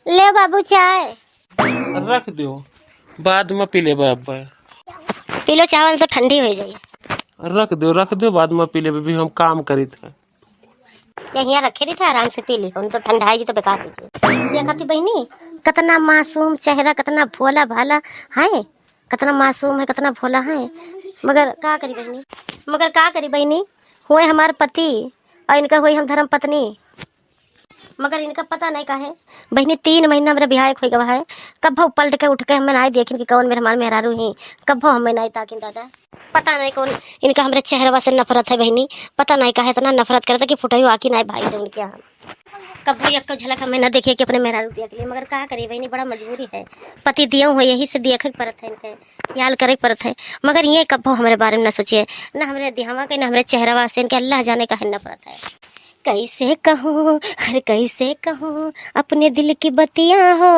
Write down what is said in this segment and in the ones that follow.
ले बाबू चाय रख दो, बाद में पी लेबे। अब पी लो चावल तो ठंडी हो जाए। रख दो, बाद में पी लेबे। भी हम काम करी थे। यहाँ रखे रही था, आराम से पी ली। तो ठंडाई जी तो बेकार हो जाए। ये कहती बहनी कितना मासूम चेहरा, कितना भोला भाला है, कितना मासूम है, कितना भोला है। मगर का करी बहनी, हुए हमारे पति और इनका हुई हम धर्म पत्नी। मगर इनका पता नहीं का है बहनी। 3 महीना मेरा बिहार खोई गवा है। कब पलट के उठ के हमें नहीं देखी कि कौन मेरे हमारे मेहरारू ही। कब हमें नहीं ताकि दादा पता नहीं कौन इनका हमारे चेहरा से नफरत है बहनी। पता नहीं का है इतना नफरत करता कि फुटाई आकी नहीं भाई थे उनके यहाँ। कब एक झलक हमें न देखिए कि अपने मेहरारू दिया के लिए। मगर क्या करिए बहनी, बड़ा मजबूरी है। पति दिया हुआ यही से देखे परत है, इनके ख्याल करे परत है। मगर ये कब हमारे बारे में न सोचिए, न हमारे दिहावा के, न हमारे चेहरा से। इनके अल्लाह जाने का है नफरत है। कैसे कहूँ, हर कैसे कहूँ अपने दिल की बतियाँ हो।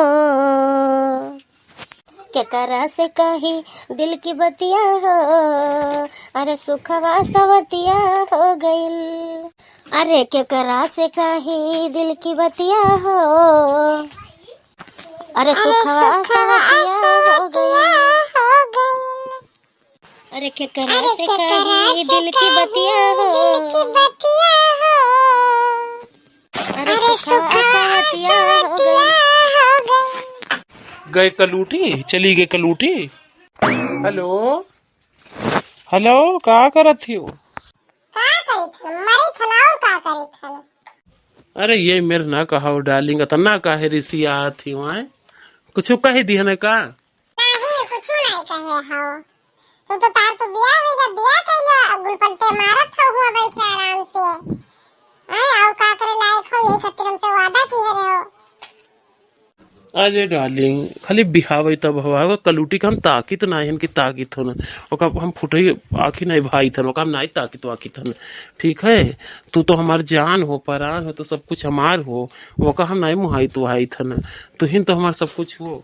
क्या करा से कहीं दिल की बतियाँ हो। अरे सुखवा सवतिया हो गइल। अरे क्या करा से कहीं दिल की बतियाँ हो। अरे सुखवा सवतिया हो गइल। अरे क्या करा से कहीं दिल की बतियाँ हो। अरे सुखवातिया हो गई। गए कलूटी, चली गई कलूटी। हेलो हेलो, का करत थी वो? अरे ये मेरे ना कहा डार्लिंग, इतना काहे रिसिया थी वहाँ? कुछ कही दी है ना का? नहीं कुछ नहीं कहे हो। तो तार तो बिया होगा, बिया कइलो गुलपल्टे मारत हो हुआ बैठे आराम से। और का करे लायक हो, यही खातिर हमसे वादा किए रहे हो। अरे डार्लिंग, खाली बिहावे तब हवा कलूटी का हम ताकित ना है, इनकी ताकित हो ना। ओका हम फुटई आखी नहीं भाई थन, ओका हम नहीं ताकित आखी थन। ठीक है, तू तो हमार जान हो, परान हो, तो सब कुछ हमार हो। ओका हम नहीं मुहाई तू आई थन, तू ही तो हमार सब कुछ हो।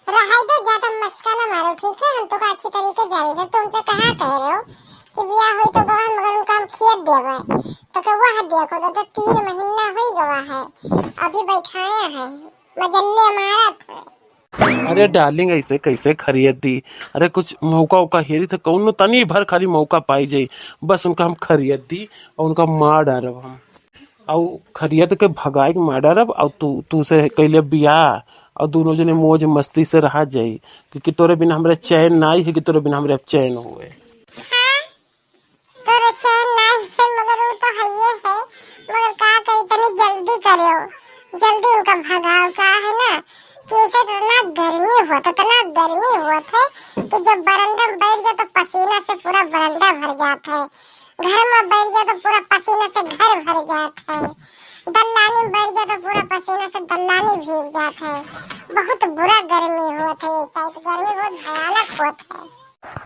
रहाई दो, ज्यादा मस्का ना मारो ठीक है। हम तो का अच्छी तरीके जाने थे। तुमसे कहा कह रहे हो कि बिया हुई तो गवा, मगर उनका हम खियत देवे तो के वह देखो तो 3 महीना हुई गवा है, अभी बैठाया है मजल्ले मारत है। अरे डार्लिंग, ऐसे कैसे खरीद दी? अरे कुछ मौका उका हेरी थे, कौन तनी भर खाली मौका पाई जाई, बस उनका हम खरीद दी और उनका मार डारब हम। और खरीद के भगाई के मार डारब। और तू से कैले बिया और दोनों जने मौज मस्ती से रहा जाई। क्योंकि तोरे बिना हमरे चैन ना है, कि तोरे बिना हमरे चैन हुए। तोरे चैन नहीं है, मगर वो तो है ये है। मगर का करे, तनी जल्दी करो, जल्दी उनका भगाओ। का है ना कि ऐसे इतना गर्मी हुआ था कि जब बरंडा में बैठ जाए तो पसीना से पूरा बरंडा भर जाता है। घर में बैठ जाए तो पूरा पसीना से घर भर जाता है। दल्लानी में बैठ जाए तो पूरा पसीना से दल्लानी भीग जाता है। बहुत बुरा गर्मी हुआ था। ये साइड गर्मी बहुत भयानक हुआ था।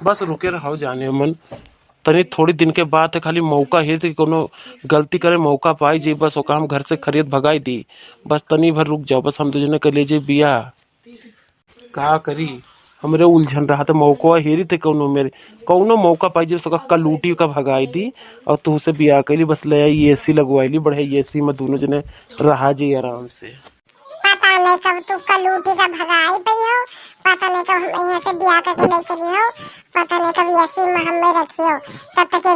बस रुके रहो जाने मन, तनी थोड़ी दिन के बाद है। खाली मौका है कि कोनो गलती करे मौका पाई जी, बस ओका हम घर से खरीद भगाई दी। बस तनी भर रुक जाओ, बस हम दोजने कर ले जे बिया। का करी, हमरे उलझन रहा था। मौका हेरी थे कौनो मौका पाई जे, सका कलूटी का भगाई दी और तू से बिया कैली। बस ले आई एसी लगवाईली, बढ़े एसी में दोनों जने रहा जी आराम से। पता नहीं कब तू कलूटी का भगाई पई हो, पता नहीं कब हम यहाँ से बिया करके ले चली हो, पता नहीं कब एसी में हमें रखी हो। तब तक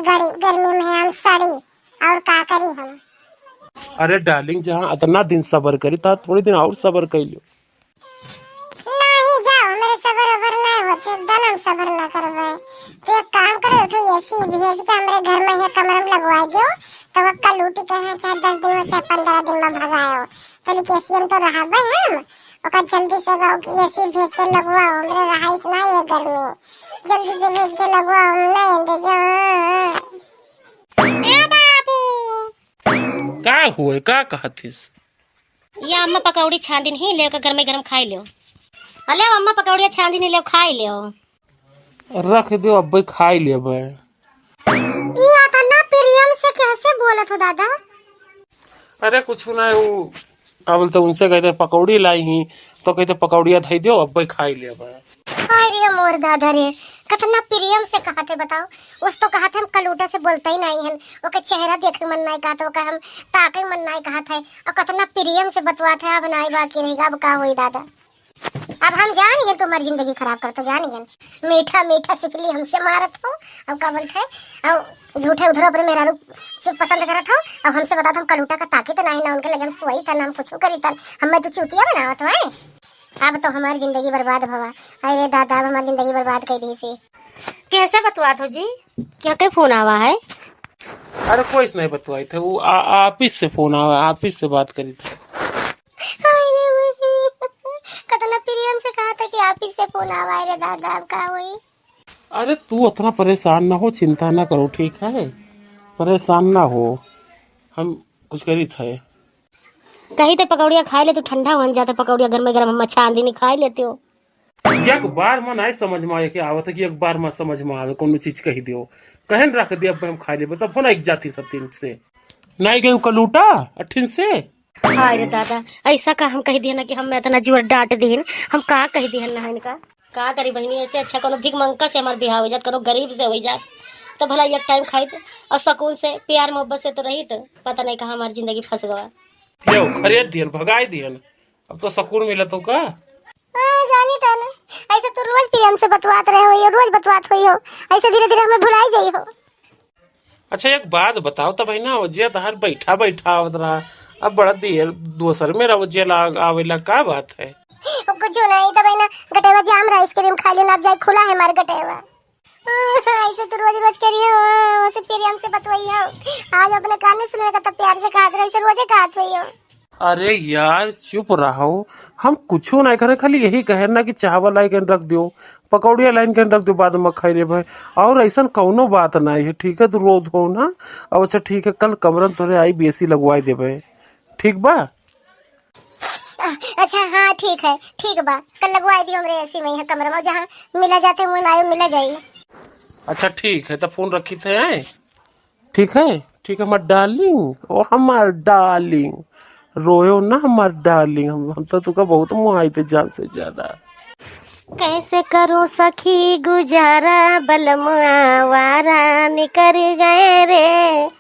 गर्मी में हम सड़ी। और का करी हम? अरे डार्लिंग, जहाँ इतना दिन सबर करी था, थोड़ी दिन और सबर कर लो। नहीं जाओ, मेरे सबर ओबर नहीं होते, एकदम हम सबर ना करवे। तो एक काम करो, तो एसी भेज के हमारे घर में या कमरे में लगवाई दो। तो वो कलूटी के हैं, चाहे 10 दिन में चाहे 15 दिन में भगाओ। तो एसी हम तो रहाबे हम, ओका जल्दी से एसी भेज के लगवाओ। हमरे रहाइश ना ये गर्मी, जल्दी से भेज के लगवाओ। नहीं दे जा ए बाबू। का हुए, का कहतिस? ये अम्मा पकौड़ी छान दिन ही ले के घर में गरम खाई लियो। अले अम्मा पकौड़ी छान दिन ले खाई लियो। रख दो, अब खाई लेबे। ये आता ना प्रियम से कैसे बोलत हो दादा? अरे कुछ ना, वो का बोलते उनसे कहते पकौड़ी लाई ही, तो कहते पकौड़िया धई दो, अब खाई लेबे। अरे मोर दादा रे, कितना प्रेम से कहा थे बताओ। उस तो कहा था हम कलूटा से बोलते ही नहीं है, ओके चेहरा देखे मन नहीं कहा था, ओके हम ताके मन नहीं कहा था, और कितना प्रेम से बतवा था। अब नहीं बाकी रहेगा, अब का होई दादा। अब हम जानिए तुम्हारी जिंदगी खराब करते जानिए, मीठा मीठा सिपली हमसे मारत हो। अब का बोलते है अब झूठे उधर अपने मेरा रूप पसंद करत हो। अब हमसे बता हम कलूटा का ताकि तो नहीं ना उनके लगे हम सोई था ना हम कुछ करी था, हमें तो चूतिया बनावत है। अब तो हमारी जिंदगी बर्बाद भवा। अरे दादा अब हमारी जिंदगी बर्बाद कर दी सी। कैसे बतवात हो जी, क्या क्या फोन आवा है? अरे कोई नहीं बतवाई थे, वो ऑफिस से फोन आवा, ऑफिस से बात करी थी। कितना प्रेम से कहा था कि ऑफिस से फोन आवा है रे दादा, अब का हुई? अरे तू उतना परेशान ना हो, चिंता ना करो, ठीक है? परेशान ना हो, हम कुछ करी थे। कहीं तो पकौड़िया खा ले तो ठंडा बन जाता, पकौड़िया गर्म गर्म हम चांदी नहीं खा लेते हो। एक बार मन आई समझ में आए कि आवत है कि एक बार में समझ में आवे कोनो चीज कही दियो, कहन रख दिया हम खा ले, तब फोन एक जाती सब तीन से नहीं गए कलूटा अठिन से। हाय रे दादा, ऐसा का हम कह दिए ना कि हम इतना जोर डांट दिहन, हम का कह दिहन ना इनका का करी बहनी। ऐसे अच्छा कोनो भिख मंका से हमार बिहाव हो जात, कोनो गरीब से हो जात तो भला एक टाइम खाई और सुकून से प्यार मोहब्बत से तो रही। तो पता नहीं कहाँ हमारी जिंदगी फंस गवा। यो खरीद दिहन, भगाई दिहन, अब तो सुकून मिला तो का। जानी था ना, ऐसे तो रोज प्रेम से बतवात रहे हो, रोज बतवात हुई हो, ऐसे धीरे धीरे हमें भुलाई जाई हो। अच्छा एक बात बताओ तो भाई ना, वजह तहार बैठा बैठा आवत रहा, अब बड़ा देर दोसर मेरा वजह आवेला, का बात है? कुछ नहीं तो भाई ना, गटेवा जाम रहा आइसक्रीम खा लेना, अब जाए खुला है हमारे गटेवा। ऐसे तो रोज रोज करिए हो, ऐसे प्रेम से बतवाई हो, आज अपने कान से लेकर तो प्यार से कहा ऐसे रोजे कहत हुई हो। अरे यार चुप रहो, हम कुछ नहीं करे, खाली यही कहे ना कि चावल लाई के रख दियो, पकौड़िया लाइन के रख दो, बाद में खाई ले भाई, और ऐसा कौनो बात नहीं है, ठीक है? तो रोज हो ना। अब अच्छा ठीक है, कल कमरन तोरे आई बेसी लगवाई देवे, ठीक बा? अच्छा हाँ ठीक बा, कल लगवाई दी हमरे ऐसी में है कमरे में, जहाँ मिला जाते हुए ना मिला जाइए। अच्छा ठीक है, तो फोन रखी थे आए, ठीक है? ठीक है हमार डार्लिंग, ओ हमार डार्लिंग, रोयो ना हमार डार्लिंग, हम तो तुका बहुत मुआई थे जान से ज्यादा। कैसे करो सखी गुजारा, बलमवारा निकर गए रे,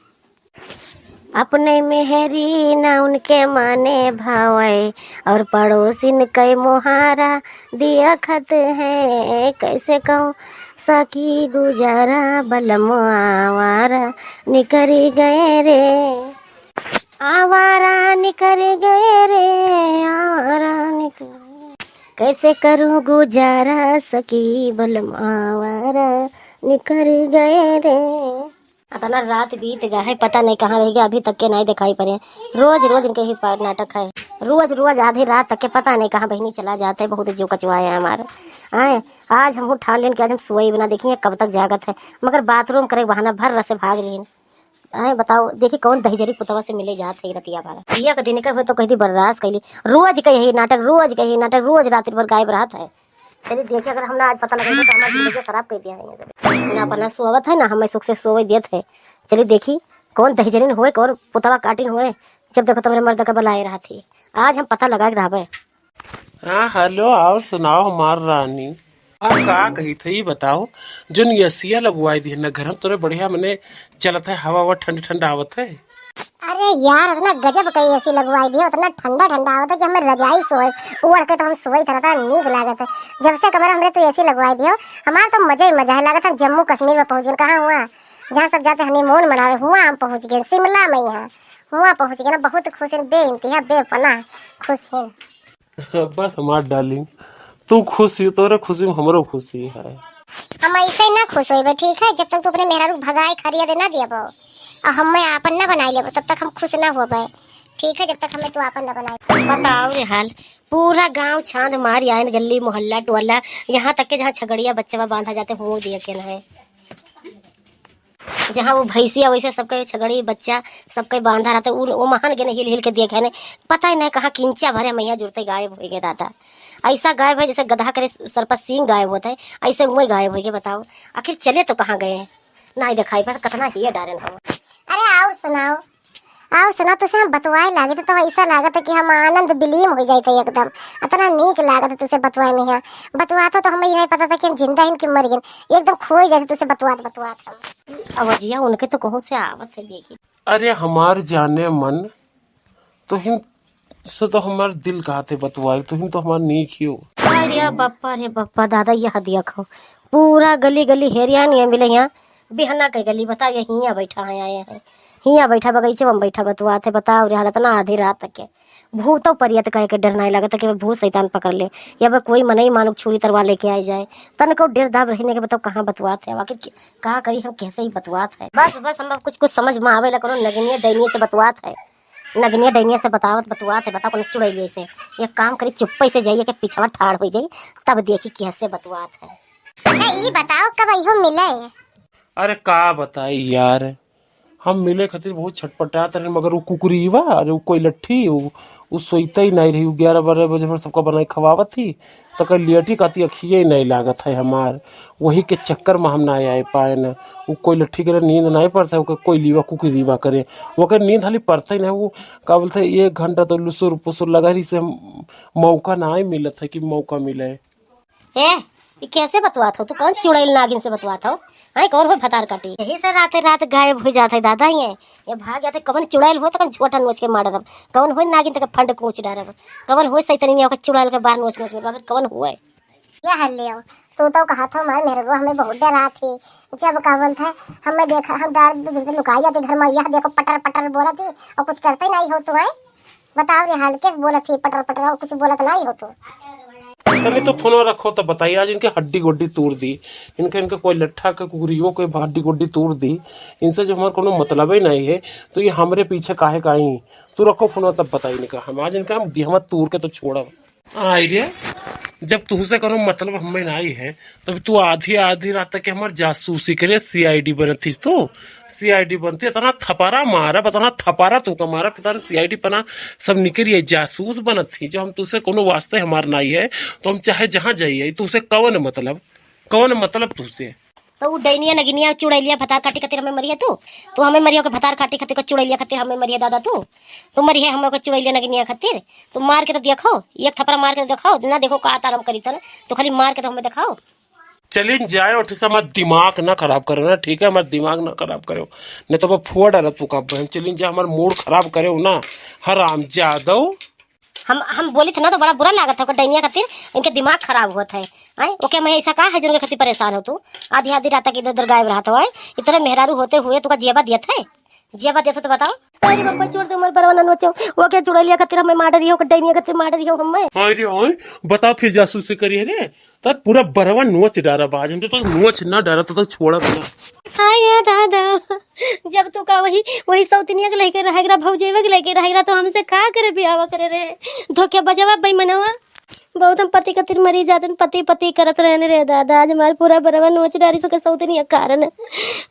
अपने मेहरी ना उनके माने भावे, और पड़ोसिन कई मुहारा दिया खत है। कैसे कहूँ सखी गुजारा, बलमवारा निकर गए रे, आवारा निकर गए रे, आवारा निकर, कैसे करूँ गुजारा सखी बलमावारा निकर गए रे। इतना रात बीत गया है, पता नहीं कहाँ रह गया, अभी तक के नहीं दिखाई पड़े। रोज रोज इनके ही नाटक है, रोज रोज आधी रात तक के पता नहीं कहाँ बहनी चला जाते हैं। बहुत जीव कचवाए हैं हमारे। आए आज हम ठान लेन के आज हम सोई बिना देखिए कब तक जागत है, मगर बाथरूम करे बहाना भर रस से भाग रही। आए बताओ, देखिए कौन दहीजरी पुतवा से मिले जाते है रतिया भर ये का दिन का हो तो कहीं बर्दाश्त कैली। रोज का यही नाटक, रोज का यही नाटक, रोज रात्रि भर गायब रहता है। चलिए देखिए, अगर हमने आज पता लगा तो हमारी जिंदगी खराब कर दिया है ना, अपना सोवत है ना, हमें सुख से सोवे देते है। चलिए देखी कौन दहीजरीन हुए, कौन पुतवा काटिन हुए, जब देखो तुम्हारे मर्द का बलाए रहा थी। आज हम पता लगा रहा। हाँ हेलो, और सुनाओ हमार रानी, आप का कही थी बताओ? जो एसिया लगवाई दी ना घर, तोरे बढ़िया मने चलत है, हवा हवा ठंडी ठंडा आवत है। अरे यार इतना गजब कई ऐसी लगवाई दी, उतना ठंडा ठंडा आवत है कि हमें रजाई सोए उड़ के तो हम सोई था, नीक लागत है। जब से कमरा हमरे तो ऐसी लगवाई दी हो, हमारा तो मजा ही मजा है। लागत हम जम्मू कश्मीर में पहुंच गए। कहाँ हुआ जहाँ सब जाते हनीमून मनावे, हुआ हम पहुंच गए शिमला में, यहाँ हुआ पहुंच गए ना। बहुत खुश है, बेइंतहा बेपना खुश है। बस हमार डार्लिंग, तू खुशी, तोरे खुशी में हमरो खुशी है। हम ऐसे ना खुश होइबे, ठीक है? जब तक तू अपने मेहरारू भगाए खरिया दे ना दियबो और हमें आपन ना बनाई लेबो, तब तक हम खुश ना होबे, ठीक है? जब तक हमें तू आपन ना बनाई। बताओ रे हाल, पूरा गांव छांद मार आयन, गली मोहल्ला टोला, यहाँ तक के जहाँ छगड़िया बच्चा बांधा जाते हो दिया के ना है, जहाँ वो भैंसिया वैसे सबके छगड़ी बच्चा सबके बांधा रहते, वो महान के हिल हिल के दिया खाने, पता ही नहीं कहाँ किंचा भरे मैया जुड़ते गायब हो गए। दादा ऐसा गायब है जैसे गधा करे सर पर सींग गायब होता है, ऐसे वही गायब हो गए। बताओ आखिर चले तो कहाँ गए, ना ही दिखाई पड़ता, कितना ही डारे ना। अरे आओ सुनाओ, और सुना तुसे हम बतवाए लागे तो ऐसा लागत है कि हम आनंद विलीन हो जाते एकदम। इतना नीक लागत है तुसे बतवाए में। यहाँ बतवाता तो हमें नहीं पता था कि हम जिंदा हैं कि मर गए, एकदम खोए जाते तुसे बतवात हम। अवजिया उनके तो कहूँ से आवत है देखी। अरे हमार जाने मन तो हिन से तो हमार दिल कहते बतवाए तो हिन तो हमार नीक ही हो। रे बप्पा दादा यह दिया खाओ पूरा गली गली हेरिया नहीं मिले यहाँ बिहना के गली बता ये हिया बैठा है आए हैं हिया बैठा बगीचे में बैठा बतवाते बताओ रे हालत ना आधी रात तक के भूतो परियत कह के डर नहीं लगता कि भूत शैतान पकड़ ले या वह कोई मनई मानुक छुरी तरवा लेके आ जाए तन को डेढ़ दाब रहने के बताओ कहाँ बतवात है आखिर कहा करी हम कैसे ही बतवात है। बस हम कुछ कुछ समझ में आवे करो नगनिया दैनिया से बतवात है नगनिया डैनिया से बतवात है बताओ कौन चुड़ैलिए से ये काम करी चुप्पे से जाइए कि पिछवा ठाड़ हो जाई तब देखी कैसे बतवात है। अच्छा ये बताओ कब इहो मिले। अरे का बताई यार हम मिले खातिर बहुत छटपटाते रहे मगर वो कुकुरीवा अरे वो कोई लट्ठी वो सोईते ही नहीं रही 11-12 बजे पर सबका बनाई खवावत थी तो कल लियटी काती अखिए ही नहीं लागत है हमार वही के चक्कर में हम ना आए पाए न वो कोई लट्ठी करे नींद नहीं पड़ता है कोई लीवा कुकुरीवा करे वो कर नींद हाली पड़ता ही नहीं वो का बोलते 1 घंटा तो लुसुर पुसुर लगा रही से मौका ना ही मिलत है कि मौका मिले। ये कैसे बतवात हो तू कौन चुड़ैल नागिन से बतवात हो हाय कौन हो फतार काटी यही से रात गायब हो जाते दादा ये भाग जाते कवन चुड़ैल हो तो कौन झोटा नोच के मारब कवन हो नागिन तक फंड कोच डारब कवन हो सैतनी ने चुड़ैल के बाहर नोच नोच मगर कवन हुआ ये हल ले तू तो कहा था मार मेरे को हमें बहुत डरा थी जब का बोलता हमें देखा हम डर से लुकाई जाते घर में यह देखो पटर पटर बोला थी और कुछ करते नहीं हो तू है बताओ रे हाल कैसे बोला थी पटर पटर और कुछ बोला नहीं हो तू तभी तो फोन रखो तो बताइए आज इनके हड्डी गोड्डी तोड़ दी इनके कोई लट्ठा के कुकुरियों कोई हड्डी गोड्डी तोड़ दी इनसे जो हमारा कोनो मतलब ही नहीं है तो ये हमारे पीछे काहे काई तू रखो फोन तब बताइए इनका हम आज इनका हम तोड़ के तो छोड़ा आई रे जब तुझसे करो मतलब हमें नहीं है तब तू आधी रात तक हमारे जासूसी करे CID बनती तो CID बनती इतना थपारा मारा बताना थपारा तू का मारा पिता CID पना सब निकली जासूस बनत थी जब हम तुझसे कोनो वास्ते हमार नहीं है तो हम चाहे जहाँ जाइए तुझसे कौन मतलब तुझसे तो वो डैनिया नगिनिया चुड़ैलिया भतार काटी खातिर हमें मरिया तू हमें मरियो के भतार काटी खातिर का चुड़ैलिया खातिर हमें मरिया दादा तू मरी है हमें को चुड़ैलिया नगिनिया खातिर तू मार के तो देखो एक थपड़ा मार के दिखाओ ना देखो का तारम करी तन तो खाली मार के तो हमें दिखाओ। चलिए जाए और ठीक हमारा दिमाग ना खराब करो ना ठीक है हमारा दिमाग ना खराब करो नहीं तो वो फोड़ डाला तू का बहन चलिए जाए हमारा मूड खराब करे ना हराम जादव हम बोली थे ना तो बड़ा बुरा लागत था डैनिया खातिर इनके दिमाग खराब हुआ है आए ओके मैं ऐसा कहा है जो खातिर परेशान हो तू आधी रात तक इधर उधर गायब रहा था इतने मेहरारू होते हुए तुका जेबा दिया था तो बताओ अरे बाबा छोड़ दे मर बरवाना नोचो वो क्या चुड़ैलिया खातिर हमें मार रही हो डैनिया खातिर मार रही हो हमें अरे ओए बता फिर जासूसी करिए रे तो पूरा बरवा नोच डारा बाज हम तो नोच ना डारा तो छोड़ा ना हाय दादा जब तू का वही सौतनिया के लेके रहेगा भौजेवा के लेके रहेगा तो हमसे का करे बियाह करे रे धोखे बजावा बेईमानवा बहुत हम पति कतिर मरी जाते पति करत रहने रे दादा आज हमारे पूरा बरवा नोच डारी सो के सौतनिया कारण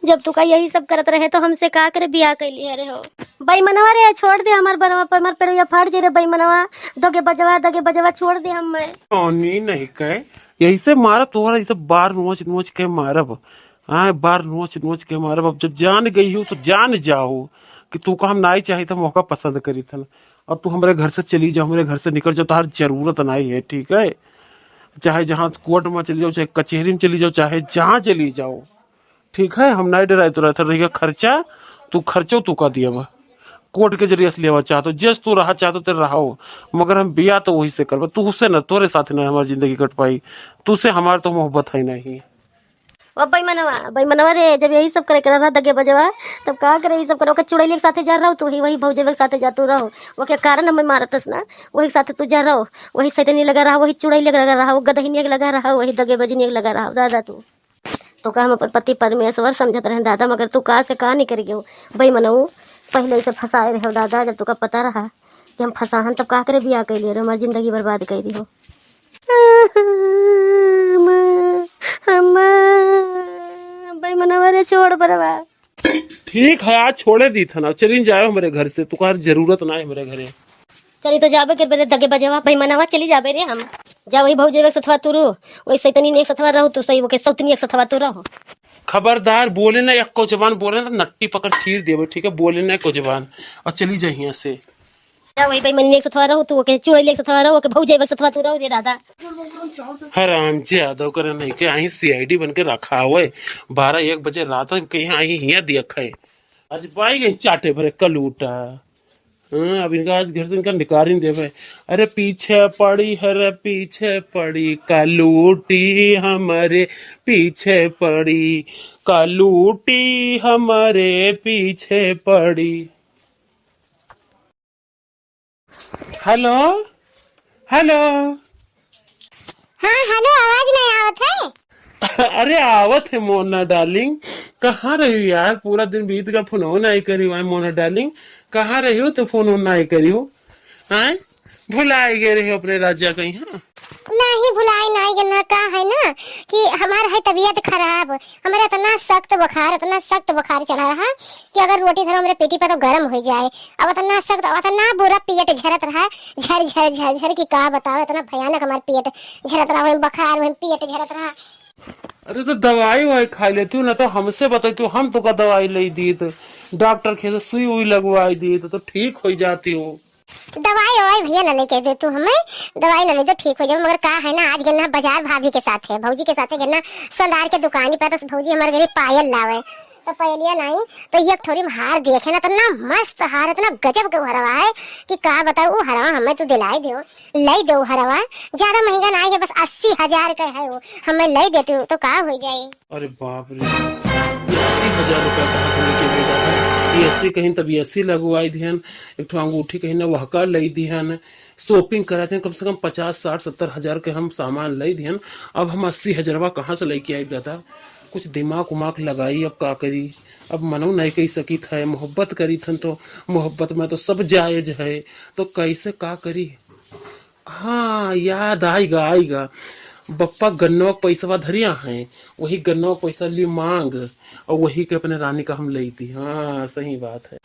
जब तू का यही सब करत रहे तो हमसे का करे बियाह कैली अरे हो बेईमानवा रे छोड़ दे हमार बरवा पर हमार पेड़िया फाड़ जे रे बेईमानवा दगे बजवा छोड़ दे हम नहीं कहे यही से मारा तोहरा ये सब बार नोच के मारब बार नोच के मारब अब जब जान गई हो तो जान जाओ कि तू का हम नहीं चाहिए था मौका पसंद करी था और तू हमारे घर से चली जाओ हमारे घर से निकल जाओ तो हर जरूरत नहीं है ठीक है चाहे जहाँ कोर्ट में चली जाओ चाहे कचहरी में चली जाओ चाहे जहाँ चली जाओ ठीक है हम नहीं डराए तो रहता रहेगा खर्चा तू का दिया कोर्ट के जरिए से लेवा चाहते जस तू रहा चाहते तो रहो मगर हम बिया तो वही से करवा तू उससे न तोरे साथ ना हमारी जिंदगी कट पाई तुझसे हमारे तो मोहब्बत है नहीं ओ बेईमानवा रे जब यही सब करे रहा दगे बजवा तब का करे ये सब करो के चुड़ैलिया के साथे जा रहा तू वही भौजेवा के साथे जातू रहो वो के कारण हमें मारतस ना वही साथे तू जा रहो वही सैतनी लगा रहा वही चुड़ैलिया लगा रहा गदहिनिया लगा रहा वही दगे बजनिया लगा रहा दादा तू का हम अपन पति परमेश्वर समझत रहे दादा मगर तू का से का नहीं करेगी बेईमानऊ पहले से फंसाए रहे दादा जब तू का पता रहा कि हम फंसाहन तब का करे बियाह कैली हमारी जिंदगी बर्बाद कर दी हो बेईमानवा छोड़ बरवा ठीक है आज छोड़े दी था ना चलिए जाओ हमारे घर से तुकार जरूरत ना है मेरे घरे चली तो जाबे के बेरे दगे बजवा बेईमानवा चली जाबे रे हम जा वही भौजेवा सथवा तू रो वही सैतनी ने सथवा रहो तू सही वो के सौतनी सथवा तू रहो खबरदार बोले ना एक को जबान बोले ना तो नट्टी पकड़ चीर देवे, ठीक है? बोले ना एक को जबान और चली जाए यहाँ से। वही भाई मन लेके सथवा रहो तू के चुड़ैल लेके सथवा रहो के भौजे बक सथवा तू रहो रे दादा। हराम ज्यादा करे नहीं के आई सीआईडी बन के रखा हुए 12-1 बजे रात कहीं आई हिया दिया खाए आज पाई गई चाटे भरे कलूटा। हाँ अब इनका आज घर से इनका निकाल ही देवे। अरे पीछे पड़ी हरे पीछे पड़ी कलूटी हमारे पीछे पड़ी, कलूटी हमारे पीछे पड़ी। Hello hello. हाँ हेलो, आवाज नहीं आवत है। अरे आवत है मोना डार्लिंग, कहाँ रही हो यार? पूरा दिन बीत गया, फोन नहीं करी हो मोना डार्लिंग। कहाँ रही हो तो फोन नहीं करी हो? हाँ भुलाए गए रही हो अपने राजा कहीं? हाँ नहीं भुलाई नहीं गना का है ना कि हमारा है तबीयत खराब, हमारा इतना सख्त बुखार चढ़ा रहा कि अगर रोटी धरो मेरे पेटी पे तो गर्म हो जाए। अब इतना सख्त, अब इतना बुरा पेट झरत रहा, झर झर झर झर की का बताओ, इतना भयानक हमारा पेट झरत रहा, बुखार में पेट झरत रहा। अरे तो दवाई वाई खा लेती हूँ ना, तो हमसे बताई तू, हम तो का दवाई ले दी तो डॉक्टर के सुई हुई लगवाई दी तो ठीक हो जाती हो। दवाई ववाई भैया न लेके दे तू, हमें दवाई न ले दो ठीक हो जाए। मगर का है ना आज गन्ना बाजार भाभी के साथ है, भौजी के साथ है गन्ना सोनार के दुकान पे, तो भौजी हमारे घर पायल लावे तो पायलिया लाई तो ये थोड़ी हार देखे ना, तो ना मस्त हार, इतना गजब के हरवा है कि का बताऊ। वो हरवा हमें तू दिलाई दो, ले दो हरवा, ज्यादा महंगा ना है, बस 80,000 का है, वो हमें ले देती हूँ तो का हो जाए। अरे बाप रे 80,000 रुपया कहाँ से लेके भेजा था? ये ऐसी कहीं तभी ऐसी लगवाई ध्यान, एक ठो अंगूठी कहीं ना वह कर ली ध्यान, शॉपिंग करा थे कम से कम 50-60-70 हज़ार के हम सामान ले ध्यान। अब हम 80,000 कहाँ से लेके आई दादा? कुछ दिमाग उमाग लगाई, अब का करी? अब मनो नहीं कही सकी था, मोहब्बत करी थन तो मोहब्बत में तो सब जायज है, तो कैसे का करी? हाँ याद आएगा आएगा, बप्पा गन्नवा पैसा धरिया है, वही गन्नवा पैसा ली मांग और वही के अपने रानी का हम ले थी। हाँ सही बात है।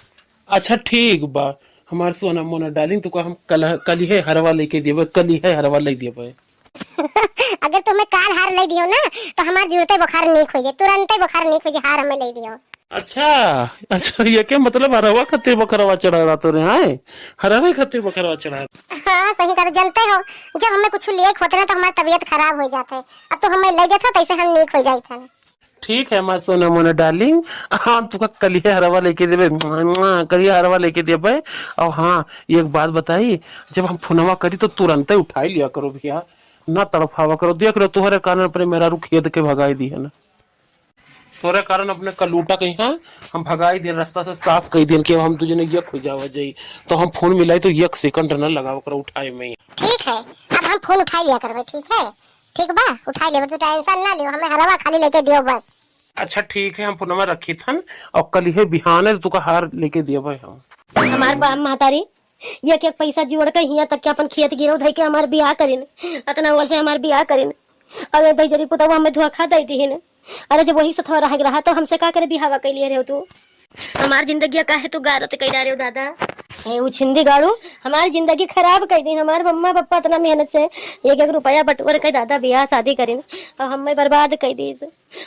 अच्छा ठीक बा हमार सोना मोना डालिंग, तो का हम कल ही हरवा लेके दिए, कल ही है हरवा ले दिए। अगर तुम्हें कार हार ले दियो ना तो हमार जुड़ते बुखार नहीं हो जाए, तुरंत ही बुखार नहीं हो जाए, हार हमें ले दियो। अच्छा अच्छा, ये क्या मतलब? हरवा खत्ते बकरवा चढ़ा रहा तो रे? हरवा खत्ते बकरवा चढ़ा। हाँ सही कर, जानते हो जब हमें कुछ लेक होते ना तो हमारी तबीयत खराब हो जाता है, अब तो हमें ले देता तैसे हम नीक हो जाए था। ठीक है मैं सोना मोना डार्लिंग, हाँ तुका कलिया हरवा लेके देवे, कलिया हरवा लेके देवे। और हाँ एक बात बताई, जब हम फोनवा करी तो तुरंत ही उठाई लिया करो भैया, ना तड़फावा करो। देख लो तुम्हारे कारण अपने मेरा रू खेद के भगाई दी है ना, तोरे कारण अपने कलूटा कहीं हाँ हम भगाई दिए, रास्ता से साफ कही दिए कि हम तुझे यक हो जावा जाई, तो हम फोन मिलाई तो 1 सेकंड न लगाव कर उठाए में। ठीक है अब हम फोन उठा लिया करबे, ठीक है? ठीक बा उठा ले, तू टेंशन ना लियो, हमें हरवा खाली लेके दियो बस। अच्छा ठीक है हम फोनमा रखी थन और कल ही बिहान तुका हार लेके दिए हम। हमार बाप महतारी ये क्या पैसा जोड़ के हिया तक के अपन खेत गिरो धई के हमार बियाह करिन, इतना वैसे हमार बियाह करिन, अगर दई जरी पुतवा हमें धोखा दई दीन। अरे जब वही सथवा रहा तो हमसे का करे बिहावा कैलिए रहे हो तू? हमार जिंदगी का है तू गारत कई डारे हो दादा, ए वो छिंदी गाड़ू हमारी जिंदगी खराब कर दी। हमारे मम्मा पापा इतना मेहनत से 1-1 रुपया बटोर के दादा बियाह शादी करिन और हमें बर्बाद कर दी।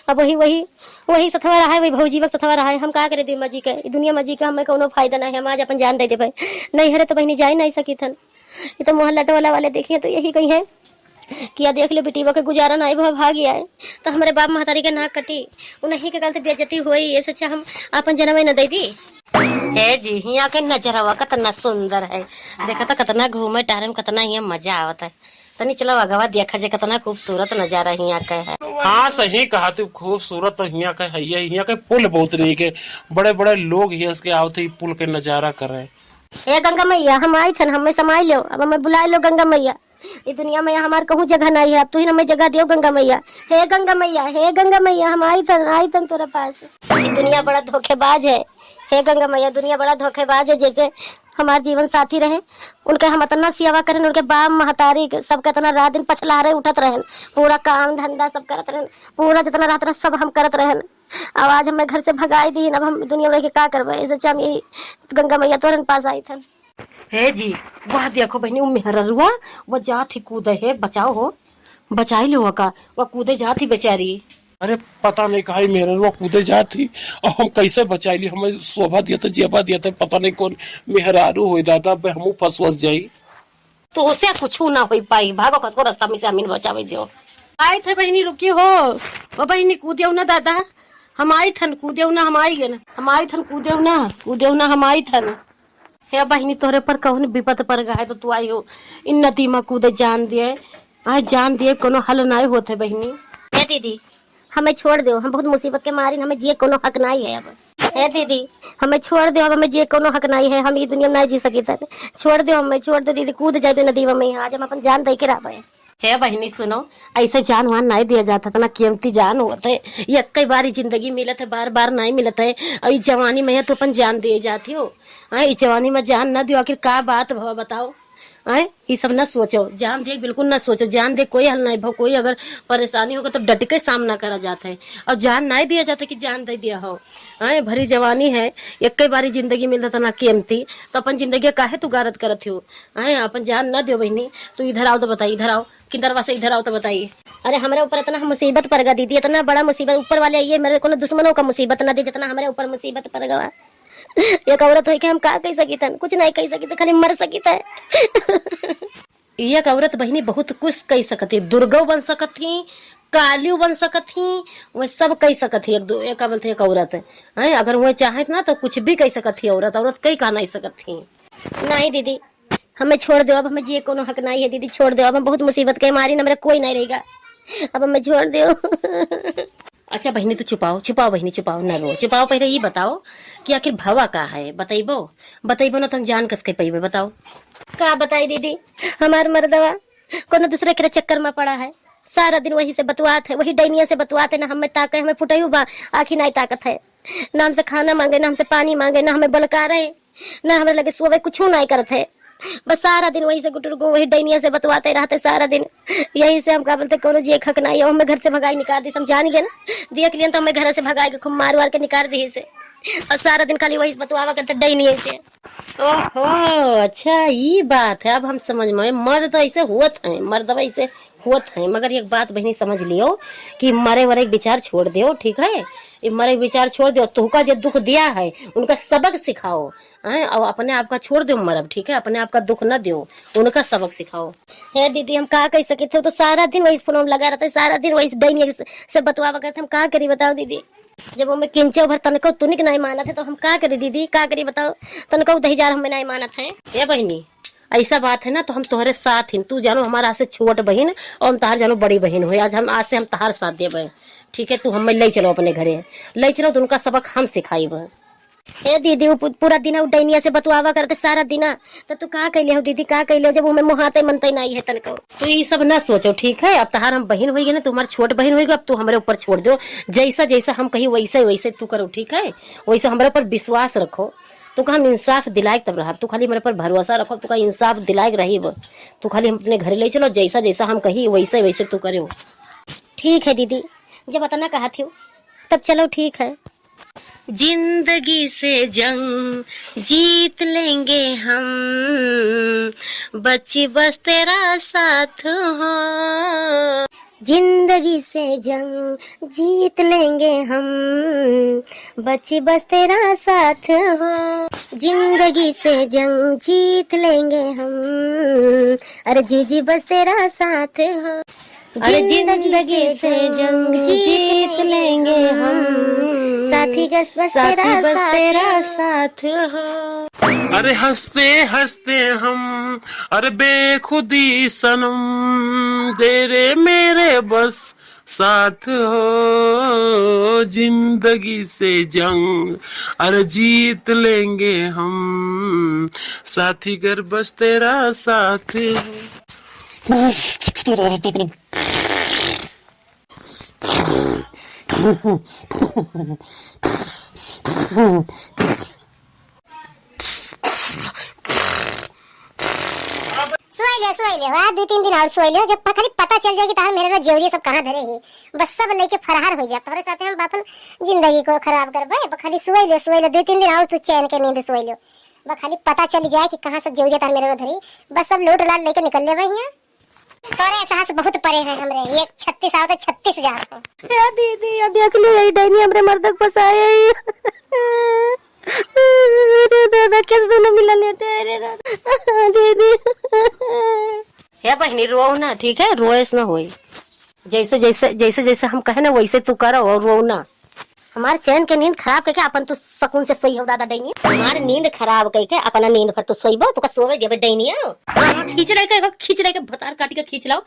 अब वही वही वही सथवा रहा है, वही भौजी वक्त सथवा रहा है, हम का करे दी मजी के दुनिया मजी का हमें कोनो फायदा नहीं है। हम आज अपन जान दे दे भाई, नहीं हरे तो बहनी जा नहीं सकी थन। ये तो मोहल्ला टोला वाले देखिए तो यही कही है किया देख ले बेटी के गुजारा नहीं भाग गया है, तो हमारे बाप महतारी के नाक कटी, उन्हीं के गलती बेइज्जती हुई, ये सच्चा हम अपन जन्म न दे दी। हे जी यहाँ के नजरवा कितना सुंदर है, देखा तो कितना घूमे टहरे में कितना यहाँ मजा आवता है। तनी चलो अगवा देखा जे कितना खूबसूरत नजारा यहाँ का है। हाँ सही कहा तू, खूबसूरत तो यहाँ का है, यहाँ के पुल बहुत नहीं के बड़े बड़े लोग ही इसके आवते ही पुल के नजारा कर रहे। हे गंगा मैया हम आई थन, हमें समाई लो, अब हमें बुला लो गंगा मैया, इस दुनिया में हमार कहूँ जगह नहीं है, अब तू ही हमें जगह दियो गंगा मैया। हे गंगा मैया, हे गंगा मैया, हम आई थन तोरा पास। ये दुनिया बड़ा धोखेबाज है, हे गंगा मैया दुनिया बड़ा धोखेबाज है। जैसे हमारे जीवन साथी रहे उनके हम इतना सेवा करें, उनके बाप महतारी सबका इतना रात दिन पछला रहे उठत रहे, पूरा काम धंधा सब करत रहे, पूरा जितना रात रह सब हम करत रहे। अब आज हमें घर से भगाई दी, अब हम दुनिया में क्या करबे, ऐसे हम यही गंगा मैया तोरन पास आई थन। हे जी वह देखो बहनी, वो मेहरुआ वो जात ही कूदे है, बचाओ हो बचाई लो का, वो कूदे जात ही बेचारी। अरे पता नहीं कहा मेरे वो कूदे जाती और हम कैसे बचाई हमें शोभा दिया था जेबा दिया था पता नहीं कौन मेहरारू हो दादा हम फंस जाई। तो उसे कुछ ना हो पाई भागो कसको रास्ता में से अमीन बचावे दियो। आए थे बहनी रुकी हो ओ बहनी कूदियो ना दादा हमारी थन कूदियो ना हमारी थन कूदियो ना हमारी थन। हे बहनी तोरे पर कौन विपत पर गए तो तू आई हो इन नदी में कूदे जान दिए आज जान दिए कोनो हल ना होते बहनी। हे दीदी हमें छोड़ दो हम बहुत मुसीबत के मारी हमें जिए कोनो हक नहीं है अब। हे दीदी हमें छोड़ दो अब हमें जिए कोनो हक नहीं है हम ये दुनिया में नहीं जी सकी तक छोड़ दो हमें छोड़ दो दीदी कूद जाए नदी में आज हम अपन जान दे के रहे। हे बहनी सुनो ऐसे जान वान नहीं दिया जाता था ना कीमती जान होता है ये कई बार जिंदगी मिलत है बार बार नहीं मिलता है और इस जवानी में है तो अपन जान दे जाती हो इस जवानी में जान ना दियो आखिर का बात भव बताओ। ये सब ना सोचो जान दे बिल्कुल ना सोचो जान दे कोई हल नहीं भाव कोई अगर परेशानी होगा तो डट के सामना करा जाता है और जान नहीं दिया जाता कि जान दे दिया हो। भरी जवानी है एक कई बारी जिंदगी मिलता था ना कीमती तो अपन जिंदगी काहे तू गारत करत हो अपन जान ना दियो बहनी। तू इधर आओ तो बताइए इधर आओ किधर से इधर आओ तो बताइए। अरे हमारे ऊपर इतना मुसीबत पड़ गया दीदी इतना बड़ा मुसीबत ऊपर वाले ये मेरे को दुश्मनों का मुसीबत ना दी जितना हमारे ऊपर मुसीबत पड़ गया। एक औरत हो कि हम का कह सकी था कुछ नहीं कह सकी थे खाली मर सकी था। एक औरत बहनी बहुत कुछ कह सकती दुर्गो बन सकती कालियो बन सकती वह सब कह सकती एक बोलते एक औरत है अगर वह चाहे ना तो कुछ भी कह सकती औरत कहीं कह नहीं सकती। नहीं दीदी हमें छोड़ दो अब हमें जिए कोनो हक नहीं है दीदी छोड़ दो अब हम बहुत मुसीबत के मारी ना मेरा कोई नहीं रहेगा अब हमें छोड़ दो। अच्छा बहनी तो छुपाओ बहनी छुपाओ ना रो छुपाओ पहले ये बताओ कि आखिर भवा का है बताइबो ना तुम जान कसके पैबे बताओ। का बताई दीदी हमार मर्दवा कोनो दूसरे के चक्कर में पड़ा है सारा दिन वही से बतवात है वही डैनिया से बतवात है ना हमें ताकत हमें फुटाई बा आखिर नहीं ताकत है ना हमसे खाना मांगे ना हमसे पानी मांगे ना हमें बलका रहे ना हमें लगे सुबह कुछ नहीं करते है बस सारा दिन वही से गुटर गो वही डैनिया से बतवाते रहते सारा दिन। यही से हम क्या बोलते कोनो जी हक नहीं हमें घर से भगाई निकाल दी समझान गए ना दिया के लिए तो हमें घर से भगाई के खूब मार के निकाल दी से और सारा दिन खाली वही बतवावा करते डैनिया से। ओहो अच्छा ये बात है अब हम समझ में मर्द तो ऐसे हुत है मर्द ऐसे हुत है मगर एक बात बहनी समझ लियो कि मरे वरे विचार छोड़ दियो ठीक है ये मरे विचार छोड़ दो तुहका जो दुख दिया है उनका सबक सिखाओ और अपने आप का छोड़ दो मरब ठीक है अपने आप का दुख न दो उनका सबक सिखाओ। है दीदी हम का कह सके थे तो सारा दिन वही फोन लगा रहता है सारा दिन वही दैनिक से बतवा करते हम का करी बताओ दीदी जब हमें किंचो भर तनको तुनिक नहीं माना थे तो हम का करी दीदी का करी बताओ तनको दहीजार हमें नहीं माना थे। ये बहनी ऐसा बात है ना तो हम तुम्हारे साथ ही तू जानो हमारा से छोट बहन और हम तहार जानो बड़ी बहन हो आज से हम तहार साथ देवे ठीक है तू हमें ले चलो अपने घरे ले चलो तो उनका सबक हम सिखाइब। ए दीदी वो पूरा दिन डैनिया से बतवावा करते सारा दिन तो तू का कहले हो दीदी का कहले हो जब हमें मुहाते मनते नहीं है तनको तो ये सब ना सोचो ठीक है अब तहार हम बहन होगी ना तुम्हारी छोट बहन होगी अब तू हमारे ऊपर छोड़ दो जैसा जैसा हम कही वैसे वैसे तू करो ठीक है वैसे हमारे ऊपर विश्वास रखो तो हम इंसाफ दिलाए तब रहा तू खाली मेरे पर भरोसा रखो तू का इंसाफ दिलाए रही तू खाली हम अपने घर ले चलो जैसा जैसा हम कही वैसे वैसे तू करे। ठीक है दीदी जब इतना कहा थी तब चलो ठीक है। जिंदगी से जंग जीत लेंगे हम बच्ची बस तेरा साथ हो जिंदगी से जंग जीत लेंगे हम बच्ची बस तेरा साथ हो जिंदगी से जंग जीत लेंगे हम अरे जी बस तेरा साथ हो अरे जिंदगी से जंग जीत लेंगे हम साथी बस तेरा साथ हो। अरे हंसते हंसते हम अरे बेखुदी सनम तेरे मेरे बस साथ हो जिंदगी से जंग अरे जीत लेंगे हम साथी घर बस तेरा साथ हो। सोई ले 2-3 दिन और सोई ले जब खाली पता चल जाएगी तो मेरे रोज जेवरी सब कहाँ धरे है बस सब लेके फरार हो जाए तोरे साथ हम अपन जिंदगी को खराब करबे खाली सोई ले 2-3 दिन और तू चैन के नींद सोई ले बस खाली पता चल जाए कि कहाँ से जेवरी तार मेरे रोज धरी बस सब लूट लाट लेके निकल ले भाई। तोरे एहसास बहुत परे है हमरे, एक 36 आओ तो 36 जाओ। या दीदी या देख लो यही डैनी हमरे मर्दक फसाए। अरे दादा कैसे दोनों मिला लेते हैं रे दादा। दीदी हे बहनी रो ना, ठीक है, रोएस ना होई। जैसे जैसे जैसे जैसे हम कहे ना वैसे तू करो और रो ना। हमारे चैन के नींद खराब करके अपन तो सुकून से सोई हो दादा डैनी। हमारी नींद खराब करके अपना नींद पर तो सोईबो तो का सोवे देबे डैनी। खींच रहे के भतार काटी के खींच लाओ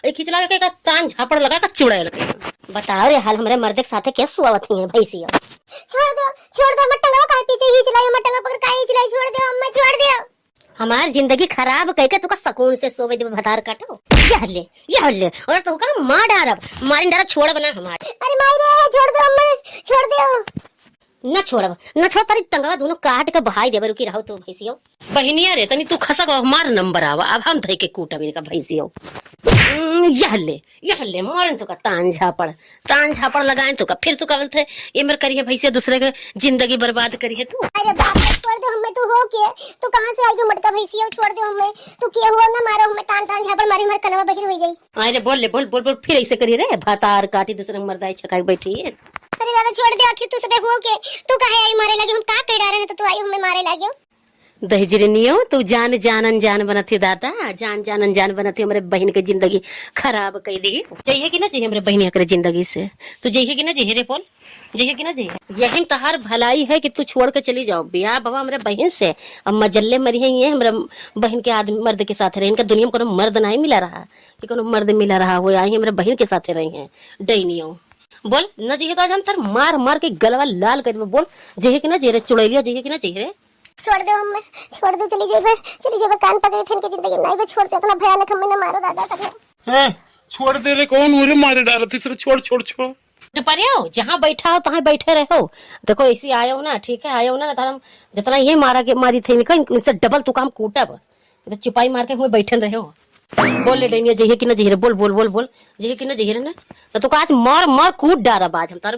ए खींच लाओ के कान झापड़ लगा के चुड़ैल के। बताओ रे हाल हमरे मर्द के साथे कैसे सुआवत है भैंसिया। छोड़ दो मत टंगवा काहे पीछे ही चलाई, मत टंगवा पकड़ काहे चलाई, छोड़ दो अम्मा छोड़ दो। हमारी जिंदगी खराब करके तू का सुकून से सोवे देबे भतार काटो। या ले और तू का मार डारब मारिन डारा छोड़ बना हमारे। अरे माई छोड़ दो अम्मा छोड़ दो। न छोड़ तारी टंगवा दोनों काट के बहाई देबे। रुकी रहो तू भैंसियो। बहनिया रे तनी तू खसक हमार नंबर आवा अब हम धई के कूटा मेरे का भैंसियो। यह ले मारन तो का तान झापड़ लगाए तो का फिर तू कहल थे ये मेरे करिए भैंसिया दूसरे के जिंदगी बर्बाद करिए तू। अरे बाप रे छोड़ दो हमें, तू हो के तू कहां से आई तू मटका भैंसिया, छोड़ दो हमें, तू के हुआ ना मारो हमें, तान झापड़ मारी मार कनवा बहिर हो जाई। अरे बोल फिर ऐसे करिए रे भातार काटी दूसरे मर्दाई छकाई बैठी है। अरे दादा छोड़ दे, आखिर तू सबे हो के तू काहे आई मारे लगे, हम का कह रहे हैं तो तू आई हमें मारे लगे। दहजरनियो तू जान बनती दादा, जान बनती हमारे बहन के जिंदगी खराब कर दी। चाहिए कि ना चाहिए हमारे बहन करे जिंदगी से, तू चाहिए कि ना चाहिए रे बोल, चाहिए कि ना चाहिए। यही तहार भलाई है कि तू छोड़ के चली जाओ ब्याह बाबा हमारे बहन से। अब मजल्ले मरी है ये हमारे बहन के आदमी मर्द के साथ रहे, इनका दुनिया में कोनो मर्द नहीं मिला रहा कि कोनो मर्द मिला रहा हो, आई हमारे बहन के साथ रही है डैनियों। बोल न चाहिए तो आज हम तार मार के गलवा लाल कर देबे। बोल चाहिए कि ना चाहिए रे चुड़ैलिया, चाहिए कि ना चाहिए रे। छोड़ दो हमें, छोड़ दो, चली जेबे कान पकड़े फिर के जिंदगी नहीं बे, छोड़ दे, इतना भयानक हमें ना मारो दादा सब। हैं छोड़ दे रे, कौन मुझे मारे डाला तीसरे, छोड़ तो परियो जहाँ बैठा हो तहाँ बैठे रहो। देखो ऐसी आयो ना, ठीक है आयो ना हम जितना ये मारी थी इनसे डबल तू काम कूटब, तो चिपाई मार के हुए बैठन रहे हो। बोल ले डैनिया जइए कि ना जइए रे, बोल जइए कि ना जइए रे ना, तो तू आज मार कूट डारब आज हम तार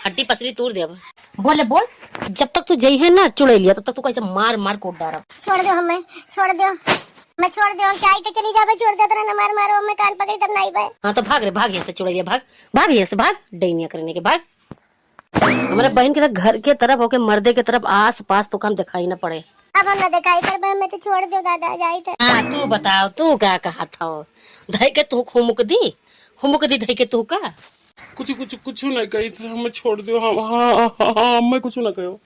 हड्डी पसली तोड़ देब। बोल जब तक तू जइए ना चुड़ैलिया तब तक तू कैसे मार कूट डारब। छोड़ दो हमें, छोड़ दो मैं, छोड़ दो हम चाहे तो चली जाबे, छोड़ दे तेरा न मारो हमें कान पकड़ी तब नहीं बे। हाँ तो भाग यहाँ से चुड़ैलिया, भाग यहाँ से, भाग डैनिया करने के भाग। हमारे बहन के घर के तरफ होके मर्दे के तरफ आस पास तो काम दिखाई ना पड़े। अब हम ना दिखाई पर बे, मैं तो छोड़ दो दादा जाई तो। हाँ तू बताओ तू क्या कहा था धई के तू हुमुक दी धई के तू का कुछ नहीं कही था, हमें छोड़ दो। हाँ मैं कुछ ना कहो।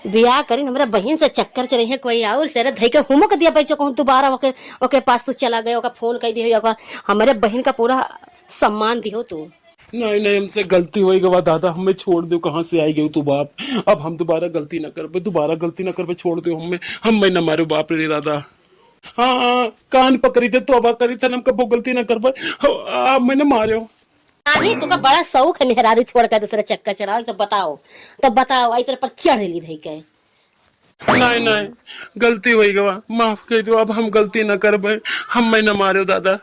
ब्याह करीन हमारा बहन से चक्कर चले हैं कोई और से धई के हुमुक दिया बच्चों को दोबारा ओके पास तू चला गया, फोन कर दिया, हमारे बहन का पूरा सम्मान दियो तू। नहीं हमसे गलती होई गवा दादा, हमें छोड़ दो, कहाँ से आई गई तू बाप, अब हम दोबारा गलती ना कर, छोड़ दो हमें न मारो बाप रे दादा। हाँ कान पकड़ी थे तो अब करी था, हम कब गलती ना कर पाए, मैंने मारो। नहीं तुका बड़ा शौक है मेहरारू छोड़ कर दूसरा चक्कर चलाओ, तो बताओ आई तेरे पर चढ़ ली धई के। नहीं गलती होई गवा, माफ कर दो, अब हम गलती ना कर पाए, हम मैं न मारो दादा।